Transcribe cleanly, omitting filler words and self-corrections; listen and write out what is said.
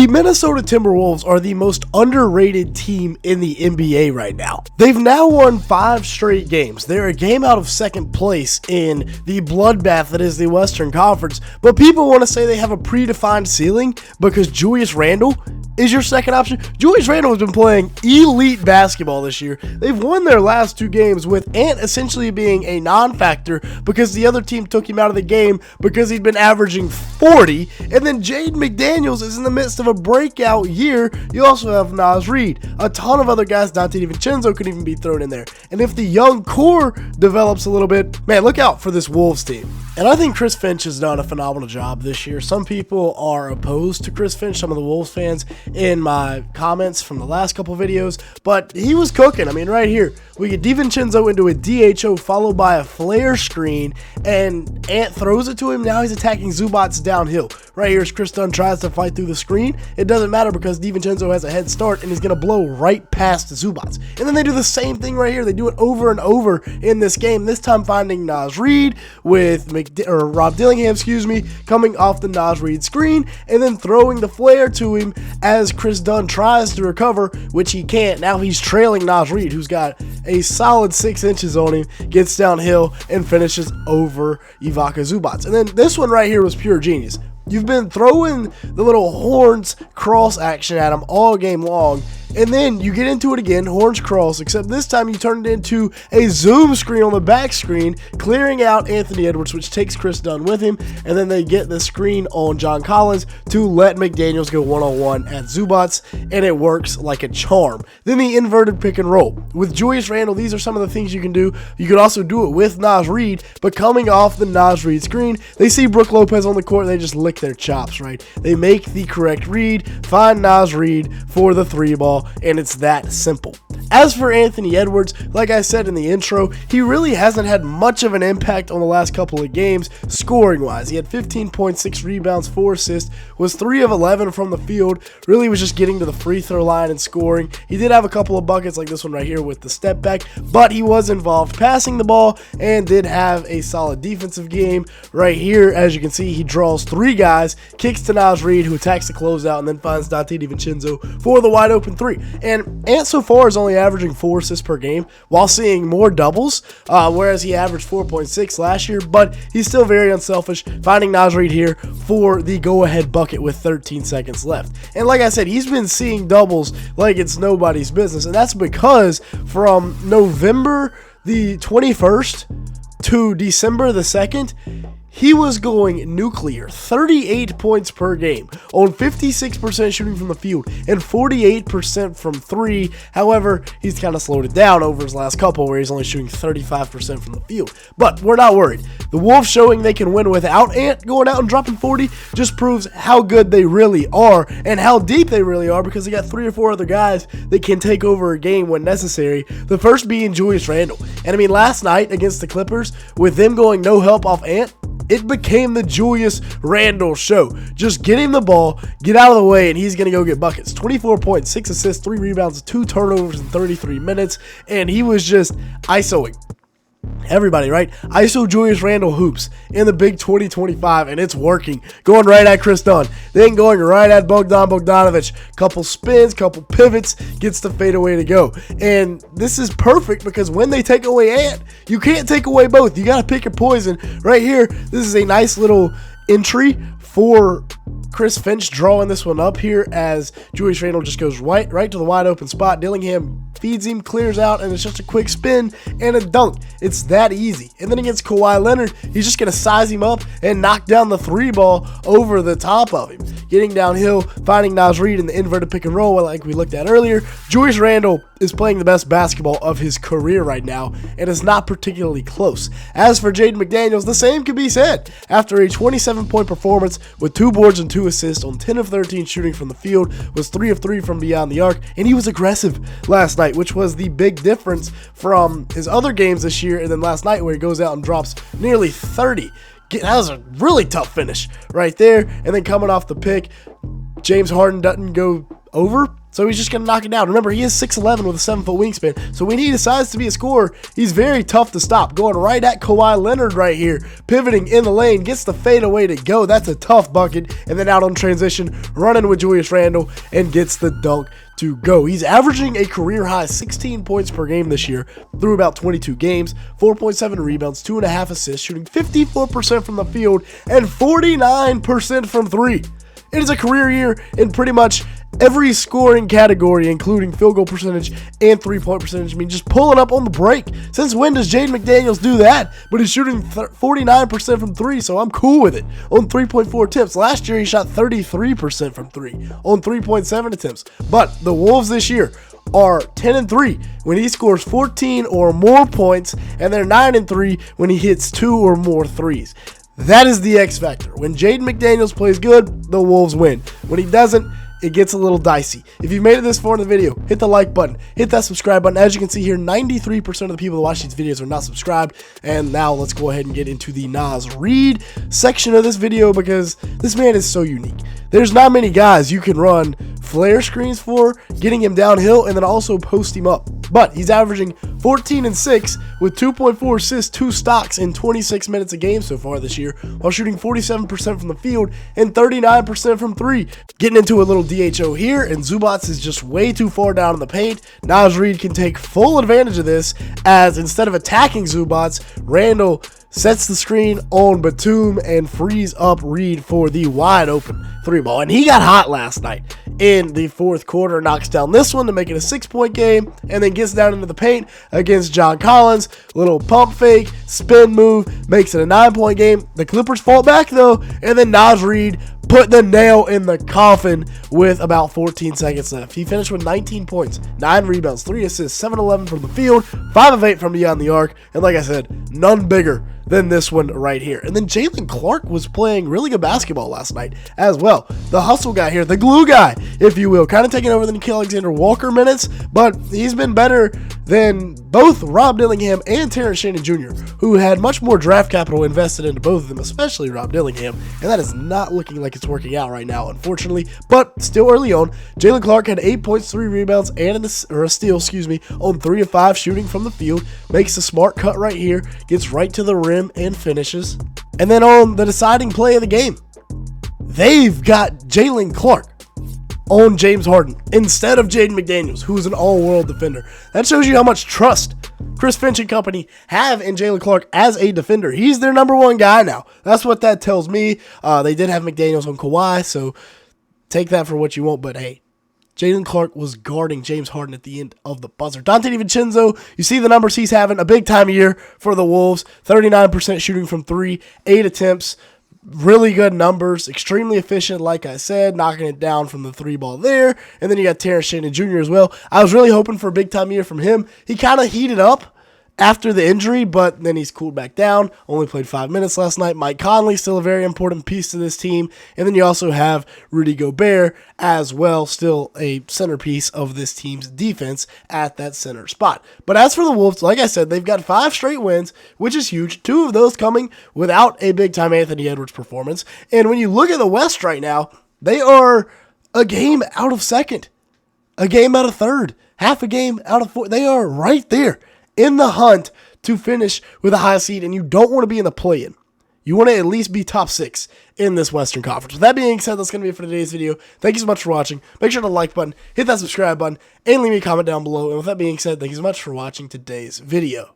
The Minnesota Timberwolves are the most underrated team in the NBA right now. They've now won 5 straight games. They're a game out of second place in the bloodbath that is the Western Conference, but people want to say they have a predefined ceiling because Julius Randle is your second option. Julius Randle has been playing elite basketball this year. They've won their last 2 games with Ant essentially being a non-factor because the other team took him out of the game because he'd been averaging 40. And then Jaden McDaniels is in the midst of a breakout year. You also have Naz Reid. A ton of other guys, Dante DiVincenzo could even be thrown in there. And if the young core develops a little bit, man, look out for this Wolves team. And I think Chris Finch has done a phenomenal job this year. Some people are opposed to Chris Finch, some of the Wolves fans, in my comments from the last couple videos, but he was cooking. I mean, right here, we get DiVincenzo into a DHO followed by a flare screen, and Ant throws it to him. Now he's attacking Zubats downhill. Right here, as Chris Dunn tries to fight through the screen, it doesn't matter because DiVincenzo has a head start, and he's going to blow right past Zubats. And then they do the same thing right here. They do it over and over in this game, this time finding Naz Reid with Rob Dillingham, coming off the Naz Reid screen, and then throwing the flare to him as Chris Dunn tries to recover, which he can't. Now he's trailing Naz Reid, who's got a solid 6 inches on him, gets downhill and finishes over Ivica Zubats. And then this one right here was pure genius. You've been throwing the little horns cross action at him all game long, and then you get into it again, horns cross, except this time you turn it into a zoom screen on the back screen, clearing out Anthony Edwards, which takes Chris Dunn with him, and then they get the screen on John Collins to let McDaniels go one-on-one at Zubats, and it works like a charm. Then the inverted pick and roll. With Julius Randle, these are some of the things you can do. You could also do it with Naz Reid, but coming off the Naz Reid screen, they see Brook Lopez on the court, and they just lick their chops, right? They make the correct read, find Naz Reid for the 3-ball, and it's that simple. As for Anthony Edwards, like I said in the intro, he really hasn't had much of an impact on the last couple of games scoring-wise. He had 15.6 rebounds, 4 assists, was 3 of 11 from the field, really was just getting to the free throw line and scoring. He did have a couple of buckets like this one right here with the step back, but he was involved passing the ball and did have a solid defensive game. Right here, as you can see, he draws 3 guys, kicks to Naz Reid, who attacks the closeout, and then finds Dante DiVincenzo for the wide open 3. And Ant so far is only averaging 4 assists per game while seeing more doubles, whereas he averaged 4.6 last year, but he's still very unselfish, finding Naz Reid here for the go-ahead bucket with 13 seconds left. And like I said, he's been seeing doubles like it's nobody's business, and that's because from November the 21st to December the 2nd, he was going nuclear, 38 points per game on 56% shooting from the field and 48% from 3. However, he's kind of slowed it down over his last couple where he's only shooting 35% from the field. But we're not worried. The Wolves showing they can win without Ant going out and dropping 40 just proves how good they really are and how deep they really are, because they got 3 or 4 other guys that can take over a game when necessary. The first being Julius Randle. And I mean, last night against the Clippers, with them going no help off Ant, it became the Julius Randle show. Just get him the ball, get out of the way, and he's going to go get buckets. 24 points, 6 assists, 3 rebounds, 2 turnovers in 33 minutes, and he was just ISOing everybody, right? ISO Julius Randle hoops in the big 2025, and it's working. Going right at Chris Dunn, then going right at Bogdanovic. Couple spins, couple pivots, gets the fadeaway to go. And this is perfect because when they take away Ant, you can't take away both. You got to pick your poison. Right here, this is a nice little entry for Chris Finch drawing this one up here as Julius Randle just goes right to the wide open spot. Dillingham feeds him, clears out, and it's just a quick spin and a dunk. It's that easy. And then against Kawhi Leonard, he's just going to size him up and knock down the 3-ball over the top of him. Getting downhill, finding Naz Reid in the inverted pick and roll like we looked at earlier. Julius Randle is playing the best basketball of his career right now, and it's not particularly close. As for Jaden McDaniels, the same can be said. After a 27-point performance with 2 boards and 2 assists on 10 of 13 shooting from the field, was 3 of 3 from beyond the arc, and he was aggressive last night, which was the big difference from his other games this year and then last night where he goes out and drops nearly 30. That was a really tough finish right there. And then coming off the pick, James Harden doesn't go over. So he's just going to knock it down. Remember, he is 6'11 with a 7-foot wingspan. So when he decides to be a scorer, he's very tough to stop. Going right at Kawhi Leonard right here. Pivoting in the lane. Gets the fadeaway to go. That's a tough bucket. And then out on transition, running with Julius Randle and gets the dunk to go. He's averaging a career high 16 points per game this year through about 22 games, 4.7 rebounds, 2.5 assists, shooting 54% from the field and 49% from three. It is a career year in pretty much every scoring category, including field goal percentage and three-point percentage. I mean, just pulling up on the break. Since when does Jaden McDaniels do that? But he's shooting 49% from three, so I'm cool with it. On 3.4 attempts. Last year, he shot 33% from three on 3.7 attempts. But the Wolves this year are 10-3 when he scores 14 or more points, and they're 9-3 when he hits 2 or more threes. That is the X factor. When Jaden McDaniels plays good, the Wolves win. When he doesn't, it gets a little dicey. If you've made it this far in the video, hit the like button, hit that subscribe button. As you can see here, 93% of the people that watch these videos are not subscribed. And now let's go ahead and get into the Naz Reid section of this video, because this man is so unique. There's not many guys you can run flare screens for, getting him downhill, and then also post him up. But he's averaging 14 and 6 with 2.4 assists, 2 stocks in 26 minutes a game so far this year, while shooting 47% from the field and 39% from three. Getting into a little DHO here, and Zubac is just way too far down in the paint. Naz Reid can take full advantage of this, as instead of attacking Zubac, Randle sets the screen on Batum and frees up Reid for the wide open 3-ball. And he got hot last night in the fourth quarter, knocks down this one to make it a 6-point game, and then gets down into the paint against John Collins. Little pump fake, spin move, makes it a 9-point game. The Clippers fall back though, and then Naz Reid put the nail in the coffin with about 14 seconds left. He finished with 19 points, 9 rebounds, 3 assists, 7-11 from the field, 5 of 8 from beyond the arc, and like I said, none bigger than this one right here. And then Jalen Clark was playing really good basketball last night as well. The hustle guy here, the glue guy, if you will, kind of taking over the Nickeil Alexander-Walker minutes, but he's been better than both Rob Dillingham and Terrence Shannon Jr., who had much more draft capital invested into both of them, especially Rob Dillingham, and that is not looking like it's working out right now, unfortunately, but still early on. Jalen Clark had 8 points, 3 rebounds, and a steal, on 3 of 5 shooting from the field, makes a smart cut right here, gets right to the rim and finishes. And then on the deciding play of the game, they've got Jalen Clark on James Harden instead of Jaden McDaniels, who's an all-world defender. That shows you how much trust Chris Finch and company have in Jalen Clark as a defender. He's their number one guy now. That's what that tells me. They did have McDaniels on Kawhi, so take that for what you want, but hey, Jalen Clark was guarding James Harden at the end of the buzzer. Dante DiVincenzo, you see the numbers he's having. A big time year for the Wolves. 39% shooting from 3, 8 attempts. Really good numbers. Extremely efficient, like I said. Knocking it down from the 3-ball there. And then you got Terrence Shannon Jr. as well. I was really hoping for a big time year from him. He kind of heated up after the injury, but then he's cooled back down. Only played 5 minutes last night. Mike Conley, still a very important piece to this team. And then you also have Rudy Gobert as well, still a centerpiece of this team's defense at that center spot. But as for the Wolves, like I said, they've got 5 straight wins, which is huge. 2 of those coming without a big-time Anthony Edwards performance. And when you look at the West right now, they are a game out of second, a game out of third, half a game out of fourth. They are right there in the hunt to finish with a high seed, and you don't want to be in the play-in. You want to at least be top 6 in this Western Conference. With that being said, that's going to be it for today's video. Thank you so much for watching. Make sure to like button, hit that subscribe button, and leave me a comment down below. And with that being said, thank you so much for watching today's video.